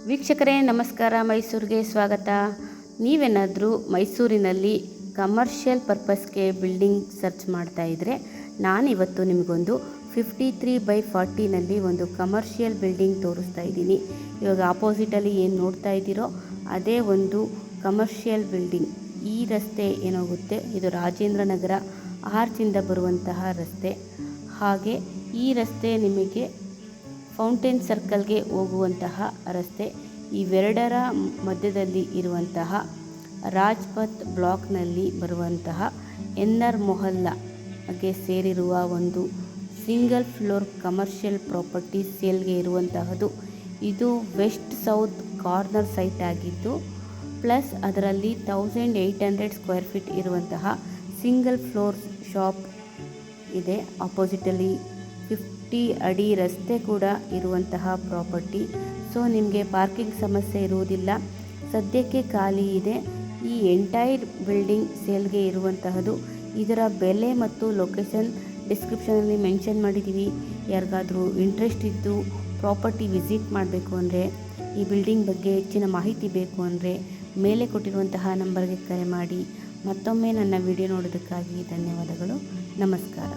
ವೀಕ್ಷಕರೇ ನಮಸ್ಕಾರ, ಮೈಸೂರಿಗೆ ಸ್ವಾಗತ. ನೀವೇನಾದರೂ ಮೈಸೂರಿನಲ್ಲಿ ಕಮರ್ಷಿಯಲ್ ಪರ್ಪಸ್ಗೆ ಬಿಲ್ಡಿಂಗ್ ಸರ್ಚ್ ಮಾಡ್ತಾ ಇದ್ದರೆ ನಾನಿವತ್ತು ನಿಮಗೊಂದು 53/40ನಲ್ಲಿ ಒಂದು ಕಮರ್ಷಿಯಲ್ ಬಿಲ್ಡಿಂಗ್ ತೋರಿಸ್ತಾ ಇದ್ದೀನಿ. ಇವಾಗ ಆಪೋಸಿಟಲ್ಲಿ ಏನು ನೋಡ್ತಾ ಇದ್ದೀರೋ ಅದೇ ಒಂದು ಕಮರ್ಷಿಯಲ್ ಬಿಲ್ಡಿಂಗ್. ಈ ರಸ್ತೆ ಏನಾಗುತ್ತೆ, ಇದು ರಾಜೇಂದ್ರ ನಗರ ಆರ್ಚಿಂದ ಬರುವಂತಹ ರಸ್ತೆ. ಹಾಗೆ ಈ ರಸ್ತೆ ನಿಮಗೆ ಫೌಂಟೇನ್ ಸರ್ಕಲ್ಗೆ ಹೋಗುವಂತಹ ರಸ್ತೆ. ಇವೆರಡರ ಮಧ್ಯದಲ್ಲಿ ಇರುವಂತಹ ರಾಜ್ಪಥ್ ಬ್ಲಾಕ್ನಲ್ಲಿ ಬರುವಂತಹ ಎನ್ನರ್ ಮೊಹಲ್ಲಾಗೆ ಸೇರಿರುವ ಒಂದು ಸಿಂಗಲ್ ಫ್ಲೋರ್ ಕಮರ್ಷಿಯಲ್ ಪ್ರಾಪರ್ಟಿ ಸೇಲ್ಗೆ ಇರುವಂತಹದ್ದು. ಇದು ವೆಸ್ಟ್ ಸೌತ್ ಕಾರ್ನರ್ ಸೈಟ್ ಆಗಿದ್ದು, ಪ್ಲಸ್ ಅದರಲ್ಲಿ 1800 ಸ್ಕ್ವೇರ್ ಫೀಟ್ ಇರುವಂತಹ ಸಿಂಗಲ್ ಫ್ಲೋರ್ ಶಾಪ್ ಇದೆ. ಆಪೋಸಿಟಲ್ಲಿ 50 ಅಡಿ ರಸ್ತೆ ಕೂಡ ಇರುವಂತಹ ಪ್ರಾಪರ್ಟಿ. ಸೊ ನಿಮಗೆ ಪಾರ್ಕಿಂಗ್ ಸಮಸ್ಯೆ ಇರುವುದಿಲ್ಲ. ಸದ್ಯಕ್ಕೆ ಖಾಲಿ ಇದೆ. ಈ ಎಂಟೈರ್ ಬಿಲ್ಡಿಂಗ್ ಸೇಲ್ಗೆ ಇರುವಂತಹದ್ದು. ಇದರ ಬೆಲೆ ಮತ್ತು ಲೊಕೇಶನ್ ಡಿಸ್ಕ್ರಿಪ್ಷನಲ್ಲಿ ಮೆನ್ಷನ್ ಮಾಡಿದ್ದೀವಿ. ಯಾರಿಗಾದರೂ ಇಂಟ್ರೆಸ್ಟ್ ಇದ್ದು ಪ್ರಾಪರ್ಟಿ ವಿಸಿಟ್ ಮಾಡಬೇಕು ಅಂದರೆ, ಈ ಬಿಲ್ಡಿಂಗ್ ಬಗ್ಗೆ ಹೆಚ್ಚಿನ ಮಾಹಿತಿ ಬೇಕು ಅಂದರೆ ಮೇಲೆ ಕೊಟ್ಟಿರುವಂತಹ ನಂಬರ್ಗೆ ಕರೆ ಮಾಡಿ. ಮತ್ತೊಮ್ಮೆ ನನ್ನ ವಿಡಿಯೋ ನೋಡೋದಕ್ಕಾಗಿ ಧನ್ಯವಾದಗಳು. ನಮಸ್ಕಾರ.